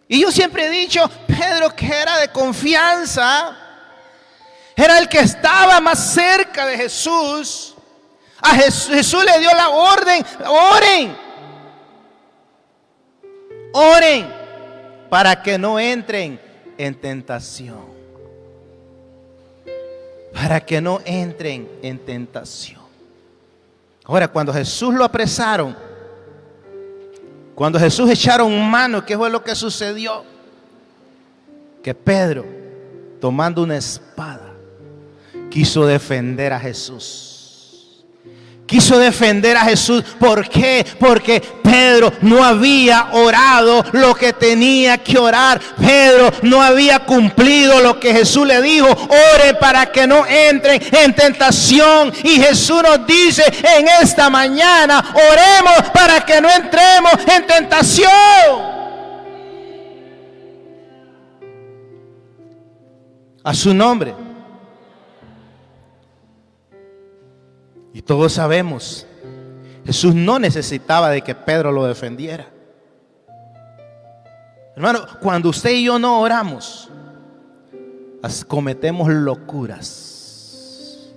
Y yo siempre he dicho, Pedro, que era de confianza, era el que estaba más cerca de Jesús. A Jesús le dio la orden: oren, oren para que no entren en tentación. Para que no entren en tentación. Ahora, cuando Jesús lo apresaron, cuando Jesús echaron mano, ¿qué fue lo que sucedió? Que Pedro, tomando una espada, quiso defender a Jesús. Quiso defender a Jesús. ¿Por qué? Porque Pedro no había orado lo que tenía que orar. Pedro no había cumplido lo que Jesús le dijo: ore para que no entren en tentación. Y Jesús nos dice en esta mañana: oremos para que no entremos en tentación. A su nombre. Y todos sabemos, Jesús no necesitaba de que Pedro lo defendiera. Hermano, cuando usted y yo no oramos, cometemos locuras.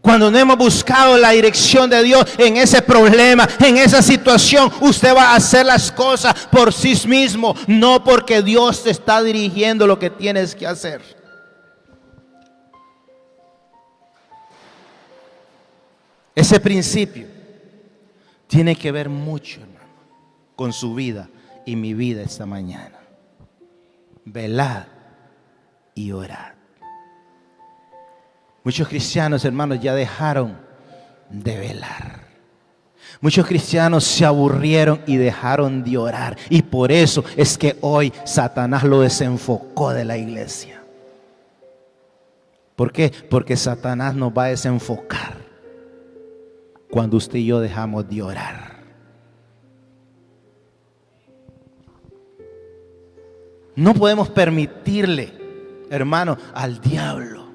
Cuando no hemos buscado la dirección de Dios en ese problema, en esa situación, usted va a hacer las cosas por sí mismo, no porque Dios te está dirigiendo lo que tienes que hacer. Ese principio tiene que ver mucho, hermano, con su vida y mi vida esta mañana. Velad y orad. Muchos cristianos, hermanos, ya dejaron de velar. Muchos cristianos se aburrieron y dejaron de orar. Y por eso es que hoy Satanás lo desenfocó de la iglesia. ¿Por qué? Porque Satanás nos va a desenfocar cuando usted y yo dejamos de orar. No podemos permitirle, hermano, al diablo.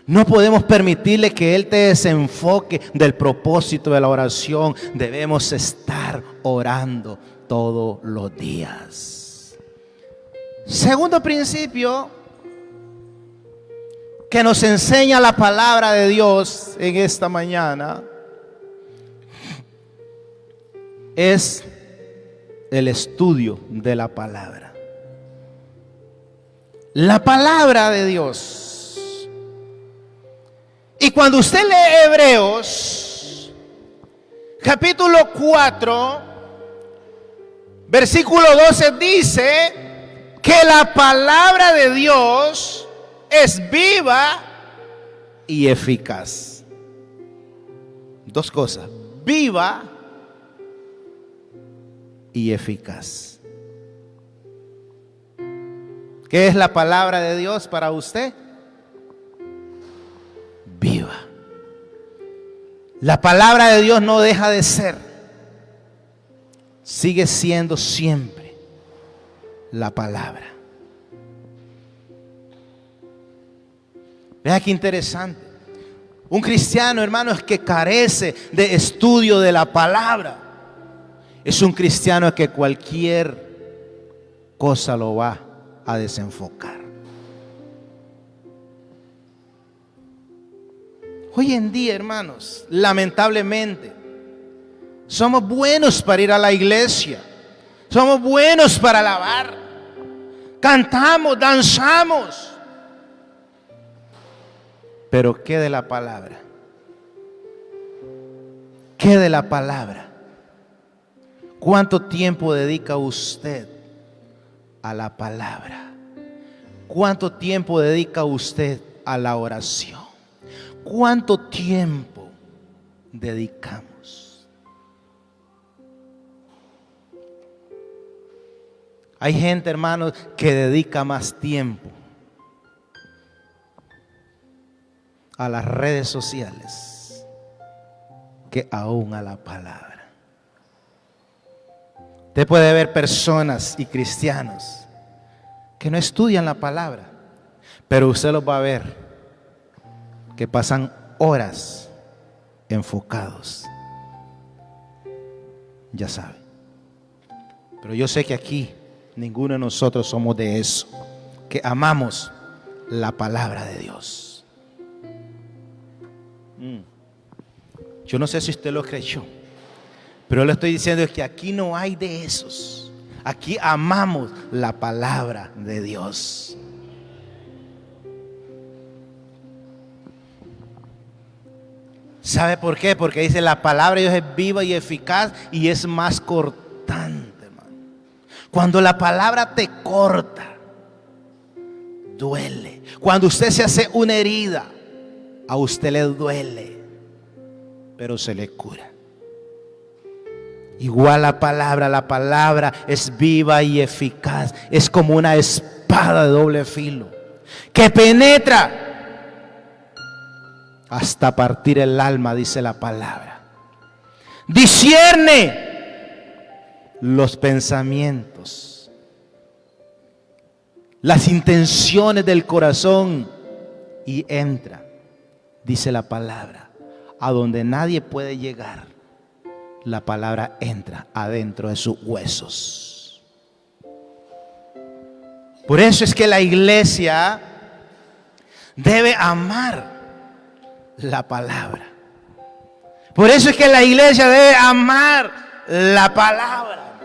No podemos permitirle que él te desenfoque del propósito de la oración. Debemos estar orando todos los días. Segundo principio que nos enseña la palabra de Dios en esta mañana es el estudio de la palabra. La palabra de Dios. Y cuando usted lee Hebreos, capítulo 4, versículo 12, dice que la palabra de Dios es viva y eficaz. Dos cosas: viva y eficaz. ¿Qué es la palabra de Dios para usted? Viva. La palabra de Dios no deja de ser. Sigue siendo siempre la palabra. Vea qué interesante. Un cristiano, hermano, es que carece de estudio de la palabra. Es un cristiano que cualquier cosa lo va a desenfocar. Hoy en día, hermanos, lamentablemente, somos buenos para ir a la iglesia. Somos buenos para alabar. Cantamos, danzamos. Pero ¿qué de la palabra? ¿Qué de la palabra? ¿Cuánto tiempo dedica usted a la palabra? ¿Cuánto tiempo dedica usted a la oración? ¿Cuánto tiempo dedicamos? Hay gente, hermanos, que dedica más tiempo a las redes sociales que aún a la palabra. Usted puede ver personas y cristianos que no estudian la palabra, pero usted los va a ver que pasan horas enfocados. Ya sabe. Pero yo sé que aquí Ninguno de nosotros somos de eso, que amamos la palabra de Dios. Yo no sé si usted lo creyó, pero le estoy diciendo que aquí no hay de esos. Aquí amamos la palabra de Dios. ¿Sabe por qué? Porque dice la palabra de Dios es viva y eficaz y es más cortante, hermano. Cuando la palabra te corta, duele. Cuando usted se hace una herida, a usted le duele, pero se le cura. Igual la palabra es viva y eficaz. Es como una espada de doble filo que penetra hasta partir el alma, dice la palabra. Discierne los pensamientos, las intenciones del corazón y entra, dice la palabra, a donde nadie puede llegar. La palabra entra adentro de sus huesos. Por eso es que la iglesia debe amar la palabra. Por eso es que la iglesia debe amar la palabra.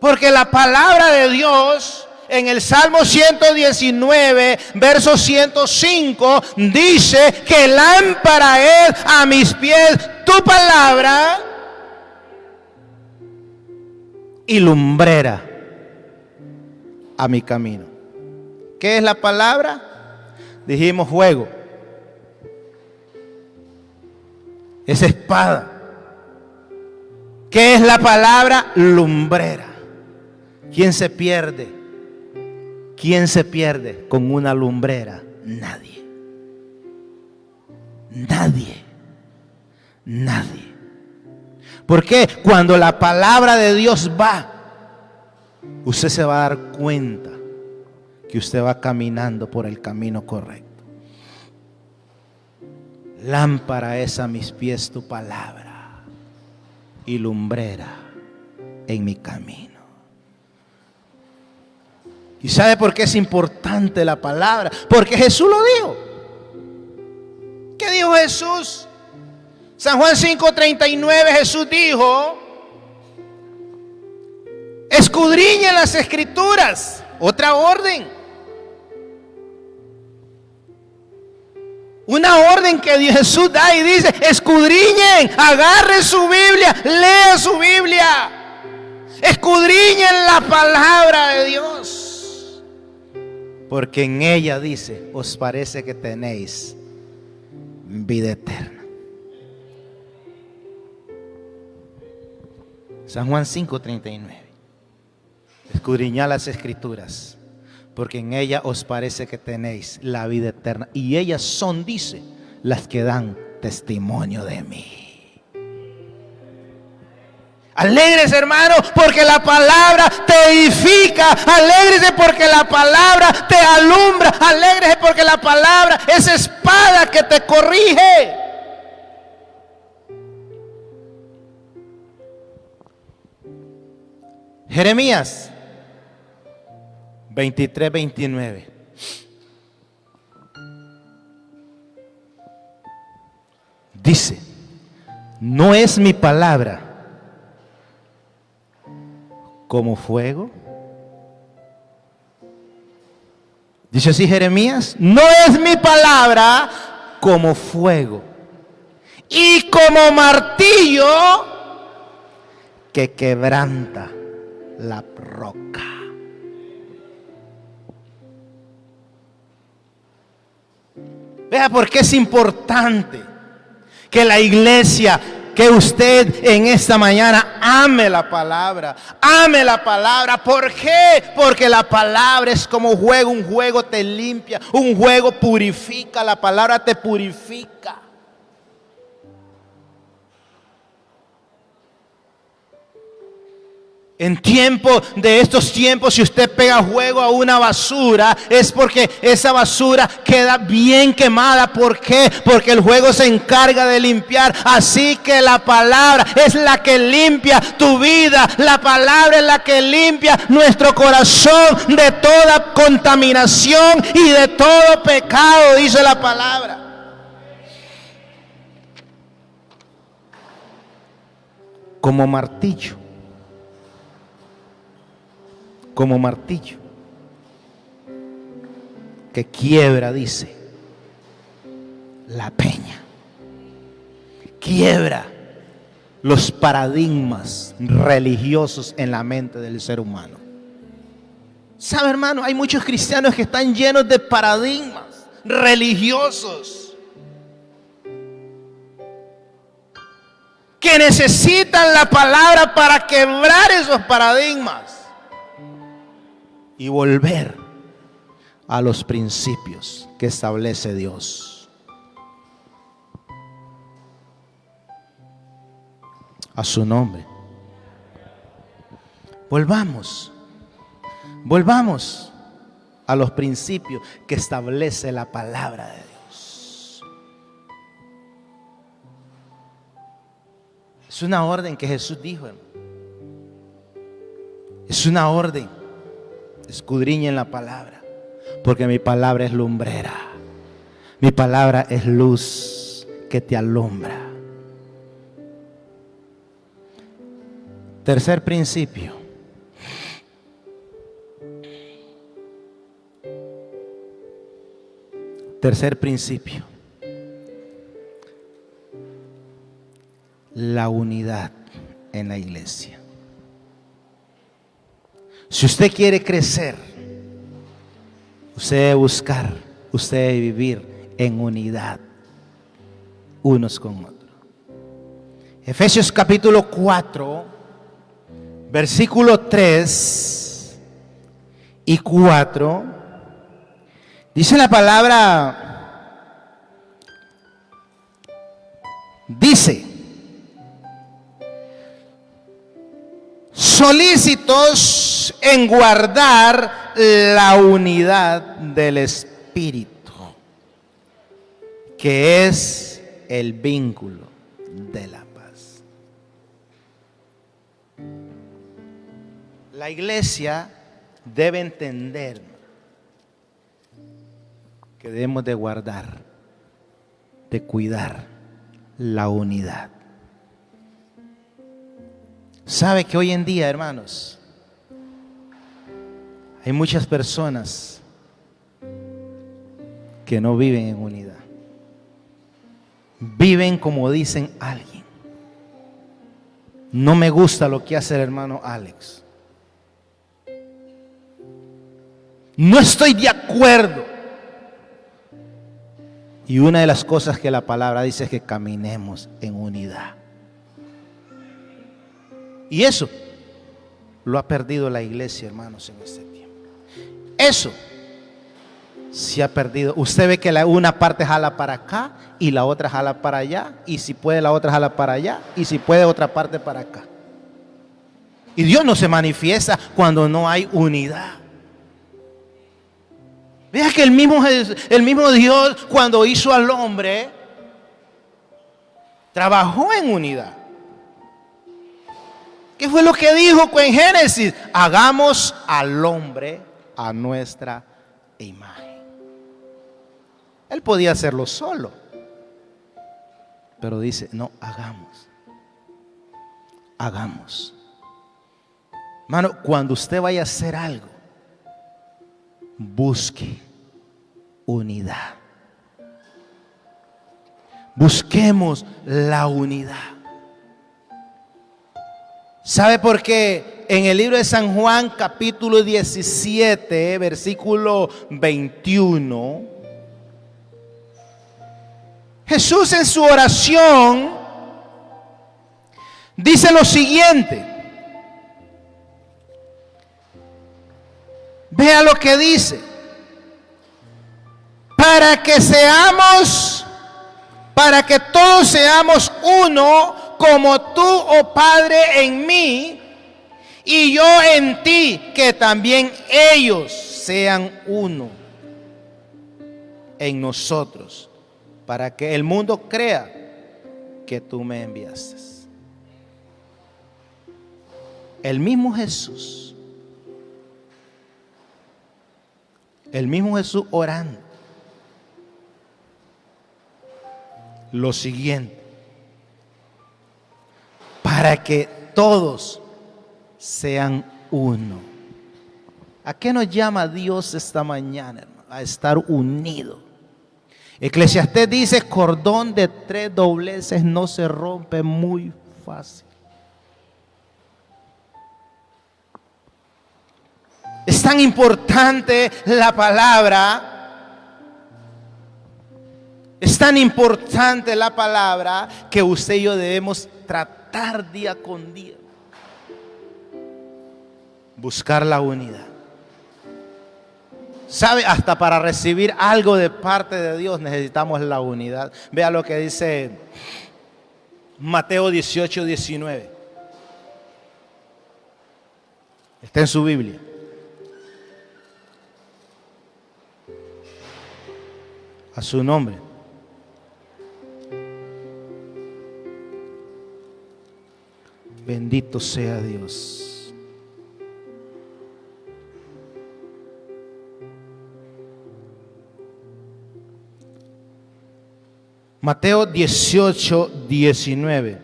Porque la palabra de Dios en el Salmo 119, verso 105, dice que lámpara es a mis pies tu palabra y lumbrera a mi camino. ¿Qué es la palabra? Dijimos fuego. Es espada. ¿Qué es la palabra? Lumbrera. ¿Quién se pierde? ¿Quién se pierde con una lumbrera? Nadie. Nadie. Nadie. Porque cuando la palabra de Dios va, usted se va a dar cuenta que usted va caminando por el camino correcto. Lámpara es a mis pies tu palabra y lumbrera en mi camino. ¿Y sabe por qué es importante la palabra? Porque Jesús lo dijo. ¿Qué dijo Jesús? San Juan 5:39, Jesús dijo: escudriñen las escrituras. Otra orden. Una orden que Jesús da y dice: escudriñen, agarren su Biblia, lean su Biblia. Escudriñen la palabra de Dios. Porque en ella dice, os parece que tenéis vida eterna. San Juan 5:39. Escudriñad las escrituras, porque en ella os parece que tenéis la vida eterna. Y ellas son, dice, las que dan testimonio de mí. Alégrese, hermano, porque la palabra te edifica. Alégrese porque la palabra te alumbra. Alégrese porque la palabra es espada que te corrige. Jeremías 23:29. Dice: ¿no es mi palabra como fuego? Dice así Jeremías: no es mi palabra como fuego y como martillo que quebranta la roca. Vea por qué es importante que la iglesia, que usted en esta mañana ame la palabra. Ame la palabra. ¿Por qué? Porque la palabra es como juego. Un juego te limpia. Un juego purifica. La palabra te purifica. En estos tiempos, si usted pega fuego a una basura, es porque esa basura queda bien quemada. ¿Por qué? Porque el fuego se encarga de limpiar. Así que la palabra es la que limpia tu vida. La palabra es la que limpia nuestro corazón de toda contaminación y de todo pecado, dice la palabra. Como martillo que quiebra, dice, la peña, quiebra los paradigmas religiosos en la mente del ser humano. ¿Sabe, hermano? Hay muchos cristianos que están llenos de paradigmas religiosos, que necesitan la palabra para quebrar esos paradigmas y volver a los principios que establece Dios. A su nombre. Volvamos a los principios que establece la palabra de Dios. Es una orden que Jesús dijo, hermano. Es una orden. Escudriñen la palabra, porque mi palabra es lumbrera. Mi palabra es luz que te alumbra. Tercer principio. La unidad en la iglesia. Si usted quiere crecer, usted debe buscar, usted debe vivir en unidad unos con otros. Efesios capítulo 4, versículo 3 y 4, dice la palabra, dice: solícitos en guardar la unidad del Espíritu, que es el vínculo de la paz. La iglesia debe entender que debemos de guardar, de cuidar la unidad. ¿Sabe que hoy en día, hermanos, hay muchas personas que no viven en unidad? Viven como dicen alguien. No me gusta lo que hace el hermano Alex. No estoy de acuerdo. Y una de las cosas que la palabra dice es que caminemos en unidad. Y eso lo ha perdido la iglesia, hermanos, en este tiempo. Eso se ha perdido. Usted ve que una parte jala para acá y la otra jala para allá. Y si puede la otra jala para allá. Y si puede otra parte para acá. Y Dios no se manifiesta cuando no hay unidad. Vea que el mismo Dios, cuando hizo al hombre, trabajó en unidad. ¿Qué fue lo que dijo en Génesis? Hagamos al hombre a nuestra imagen. Él podía hacerlo solo, pero dice, no, hagamos. Hermano, cuando usted vaya a hacer algo, busque unidad. Busquemos la unidad. ¿Sabe por qué? En el libro de San Juan, capítulo 17, versículo 21, Jesús en su oración dice lo siguiente. Vea lo que dice. Para que todos seamos uno, como tú, oh Padre, en mí y yo en ti, que también ellos sean uno en nosotros, para que el mundo crea que tú me enviaste. El mismo Jesús orando. Lo siguiente: para que todos sean uno. ¿A qué nos llama Dios esta mañana, hermano? A estar unidos. Eclesiastés dice: cordón de 3 dobleces no se rompe muy fácil. Es tan importante la palabra. Es tan importante la palabra que usted y yo debemos tratar día con día. Buscar la unidad. ¿Sabe? Hasta para recibir algo de parte de Dios necesitamos la unidad. Vea lo que dice Mateo 18, 19. Está en su Biblia. A su nombre. Bendito sea Dios. Mateo 18, 19.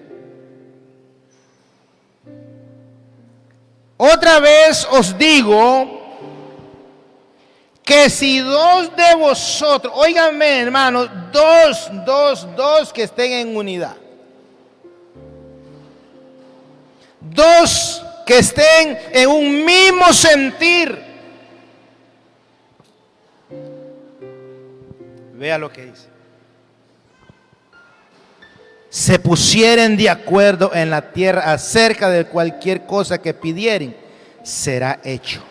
Otra vez os digo que si 2 de vosotros, óiganme hermanos, dos que estén en unidad. 2 que estén en un mismo sentir. Vea lo que dice. Se pusieren de acuerdo en la tierra acerca de cualquier cosa que pidieren, será hecho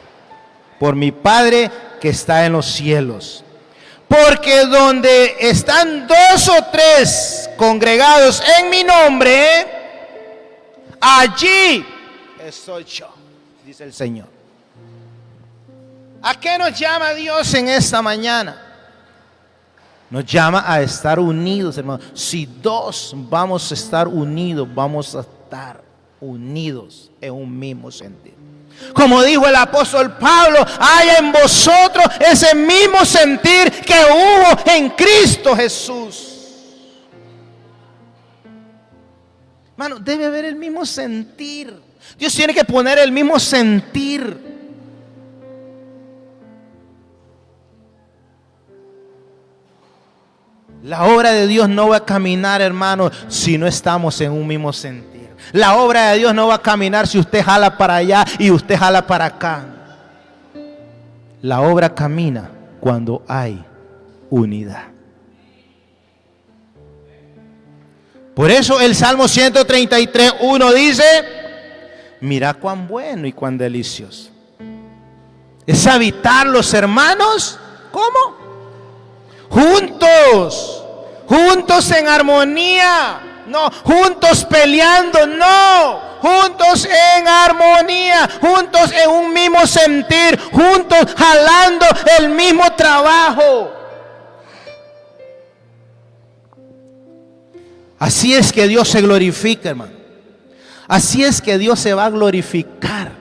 por mi Padre que está en los cielos. Porque donde están 2 o 3 congregados en mi nombre, allí estoy yo, dice el Señor. ¿A qué nos llama Dios en esta mañana? Nos llama a estar unidos, hermanos. Si 2 vamos a estar unidos, vamos a estar unidos en un mismo sentido. Como dijo el apóstol Pablo, haya en vosotros ese mismo sentir que hubo en Cristo Jesús. Hermano, debe haber el mismo sentir. Dios tiene que poner el mismo sentir. La obra de Dios no va a caminar, hermano, si no estamos en un mismo sentir. La obra de Dios no va a caminar si usted jala para allá y usted jala para acá. La obra camina cuando hay unidad. Por eso el Salmo 133:1 dice: mira cuán bueno y cuán delicioso es habitar los hermanos. ¿Cómo? Juntos en armonía. No, juntos peleando, no, juntos en armonía, juntos en un mismo sentir, juntos jalando el mismo trabajo. Así es que Dios se glorifica, hermano. Así es que Dios se va a glorificar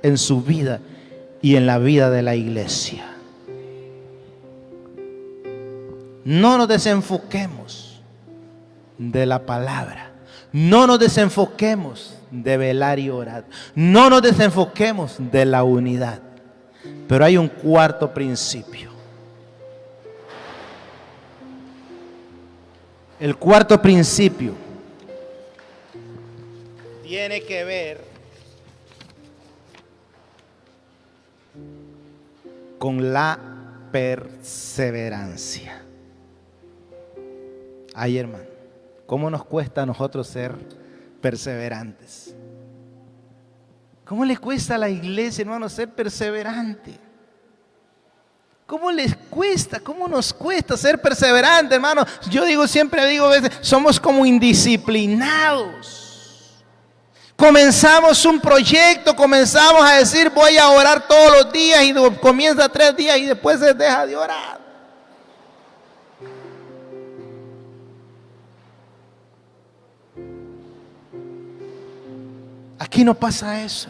en su vida y en la vida de la iglesia. No nos desenfoquemos de la palabra. No nos desenfoquemos de velar y orar. No nos desenfoquemos de la unidad. Pero hay un cuarto principio. El cuarto principio tiene que ver con la perseverancia. Ay, hermano, ¿cómo nos cuesta a nosotros ser perseverantes? ¿Cómo les cuesta a la iglesia, hermano, ser perseverante? ¿Cómo les cuesta? ¿Cómo nos cuesta ser perseverante, hermano? Yo siempre digo a veces, somos como indisciplinados. comenzamos un proyecto, comenzamos a decir voy a orar todos los días y comienza 3 días y después se deja de orar. Aquí no pasa eso.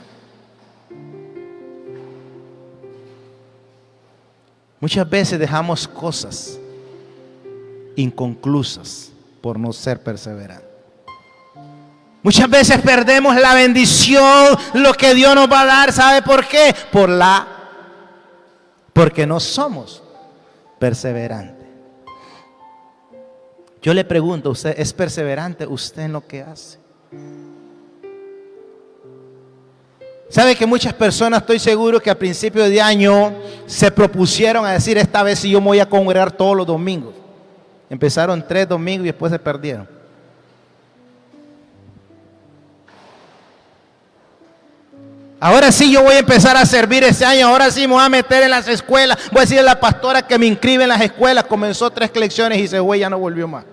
Muchas veces dejamos cosas inconclusas por no ser perseverantes. Muchas veces perdemos la bendición, lo que Dios nos va a dar. ¿Sabe por qué? Porque no somos perseverantes. Yo le pregunto, ¿usted es perseverante usted en lo que hace? ¿Sabe que muchas personas, estoy seguro que a principio de año se propusieron a decir, esta vez sí yo me voy a congregar todos los domingos? Empezaron 3 domingos y después se perdieron. Ahora sí yo voy a empezar a servir este año, ahora sí me voy a meter en las escuelas, voy a decirle a la pastora que me inscribe en las escuelas. Comenzó 3 lecciones y se fue y ya no volvió más.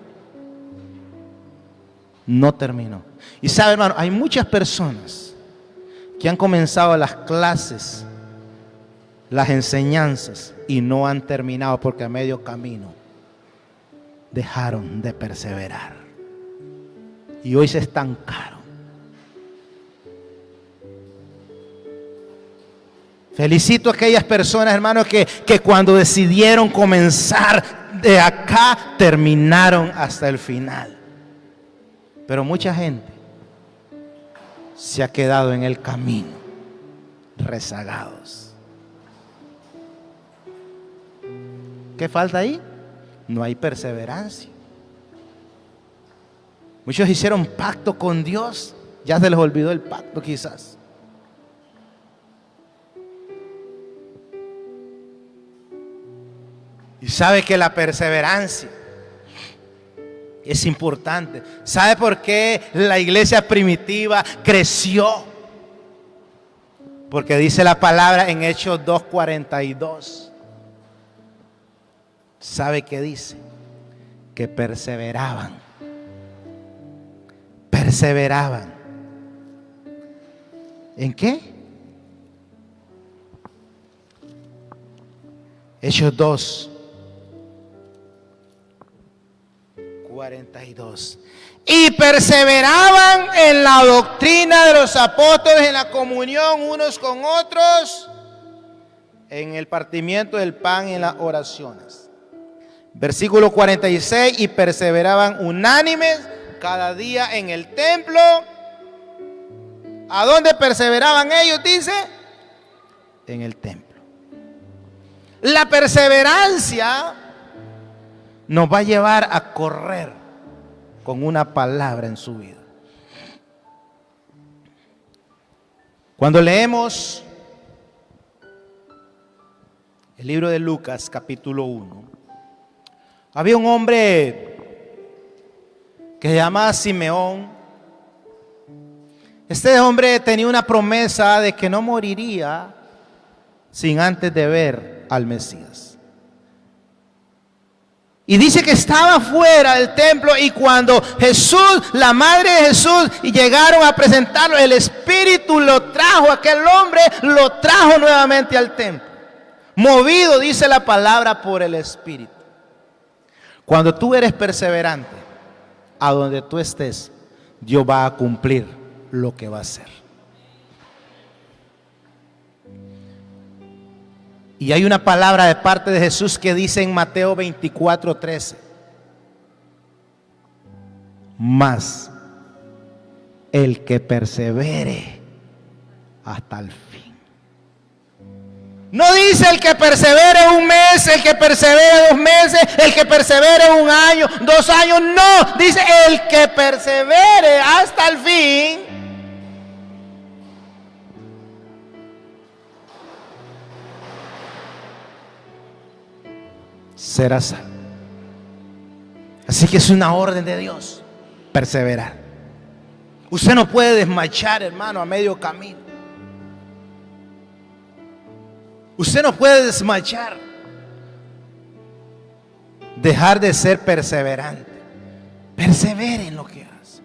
No terminó. Y sabe, hermano, hay muchas personas que han comenzado las clases, las enseñanzas y no han terminado porque a medio camino dejaron de perseverar y hoy se estancaron. Felicito a aquellas personas, hermanos, que cuando decidieron comenzar de acá, terminaron hasta el final. Pero mucha gente se ha quedado en el camino, rezagados. ¿Qué falta ahí? No hay perseverancia. Muchos hicieron pacto con Dios, ya se les olvidó el pacto quizás. Y sabe que la perseverancia es importante. ¿Sabe por qué la iglesia primitiva creció? Porque dice la palabra en Hechos 2:42. ¿Sabe qué dice? Que perseveraban. Perseveraban. ¿En qué? Hechos 2:42. Y perseveraban en la doctrina de los apóstoles, en la comunión unos con otros, en el partimiento del pan y en las oraciones. Versículo 46, y perseveraban unánimes cada día en el templo. ¿A dónde perseveraban ellos? Dice, en el templo. La perseverancia nos va a llevar a correr con una palabra en su vida. Cuando leemos el libro de Lucas, capítulo 1, había un hombre que se llamaba Simeón. Este hombre tenía una promesa de que no moriría sin antes de ver al Mesías. Y dice que estaba fuera del templo, y cuando Jesús, la madre de Jesús, llegaron a presentarlo, el Espíritu lo trajo, aquel hombre lo trajo nuevamente al templo. Movido, dice la palabra, por el Espíritu. Cuando tú eres perseverante, a donde tú estés, Dios va a cumplir lo que va a hacer. Y hay una palabra de parte de Jesús que dice en Mateo 24:13. Mas el que persevere hasta el fin. No dice el que persevere 1 mes, el que persevere 2 meses, el que persevere 1 año, 2 años. No, dice el que persevere hasta el fin. Será salvo. Así que es una orden de Dios, perseverar. Usted no puede desmayar, hermano, a medio camino. Usted no puede desmayar, dejar de ser perseverante. Persevere en lo que hace.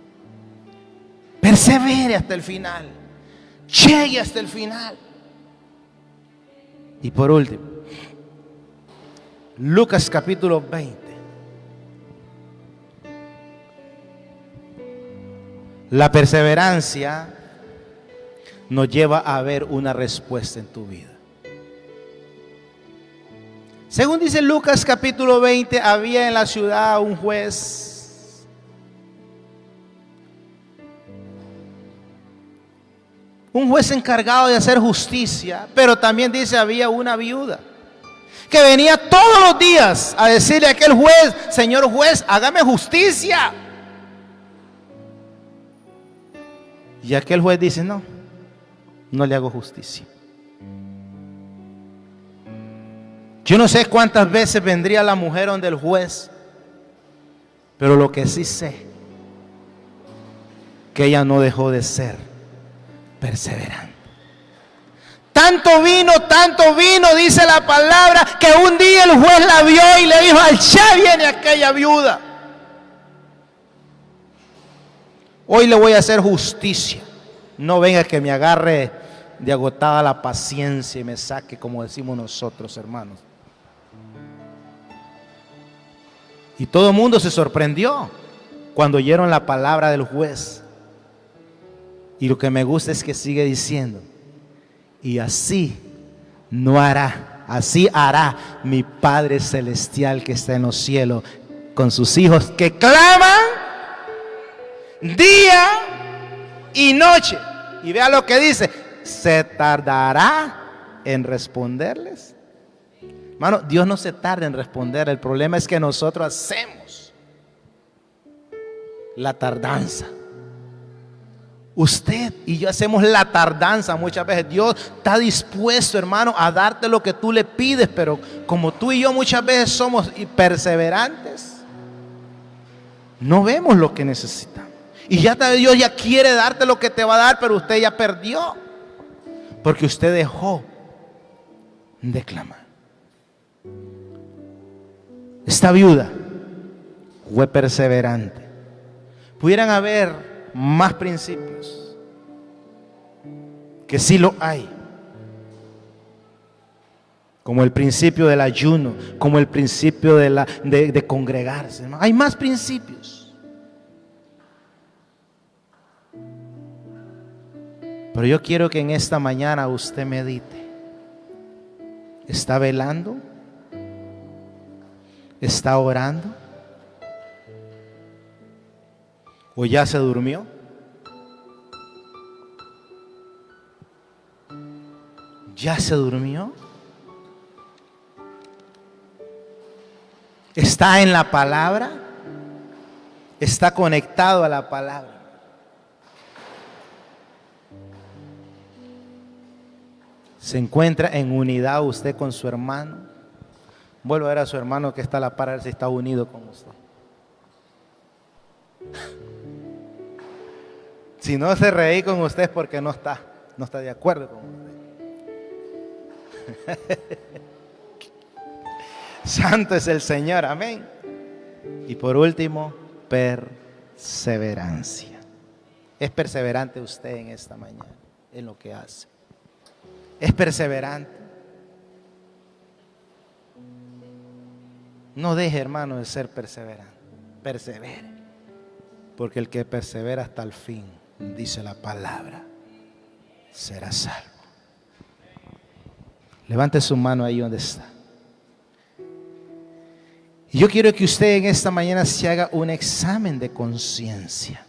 persevere hasta el final, llegue hasta el final. Y por último, Lucas capítulo 20. La perseverancia nos lleva a ver una respuesta en tu vida. Según dice Lucas capítulo 20, había en la ciudad un juez encargado de hacer justicia, pero también dice había una viuda que venía todos los días a decirle a aquel juez: señor juez, hágame justicia. Y aquel juez dice: no le hago justicia. Yo no sé cuántas veces vendría la mujer donde el juez, pero lo que sí sé, que ella no dejó de ser perseverante. Tanto vino, dice la palabra, que un día el juez la vio y le dijo: allá viene aquella viuda. Hoy le voy a hacer justicia. No venga que me agarre de agotada la paciencia y me saque, como decimos nosotros, hermanos. Y todo el mundo se sorprendió cuando oyeron la palabra del juez. Y lo que me gusta es que sigue diciendo: y así no hará, así hará mi Padre Celestial que está en los cielos con sus hijos que claman día y noche. Y vea lo que dice: ¿se tardará en responderles? Hermano, Dios no se tarda en responder. El problema es que nosotros hacemos la tardanza. Usted y yo hacemos la tardanza muchas veces. Dios está dispuesto, hermano, a darte lo que tú le pides, pero como tú y yo muchas veces somos perseverantes, no vemos lo que necesitamos. Y ya Dios ya quiere darte lo que te va a dar, pero usted ya perdió, porque usted dejó de clamar. Esta viuda fue perseverante. Pudieran haber más principios, que sí lo hay, como el principio del ayuno, como el principio de congregarse. Hay más principios, pero yo quiero que en esta mañana usted medite. ¿Está velando? ¿Está orando? ¿O ya se durmió? ¿Ya se durmió? ¿Está en la palabra? ¿Está conectado a la palabra? ¿Se encuentra en unidad usted con su hermano? Vuelva a ver a su hermano que está a la par, a ver si está unido con usted. Si no se reí con usted es porque no está de acuerdo con usted. Santo es el Señor, amén. Y por último, perseverancia. ¿Es perseverante usted en esta mañana en lo que hace? ¿Es perseverante? No deje, hermano, de ser perseverante. Persevere. Porque el que persevera hasta el fin, dice la palabra, será salvo. Levante su mano ahí donde está. Y yo quiero que usted en esta mañana se haga un examen de conciencia.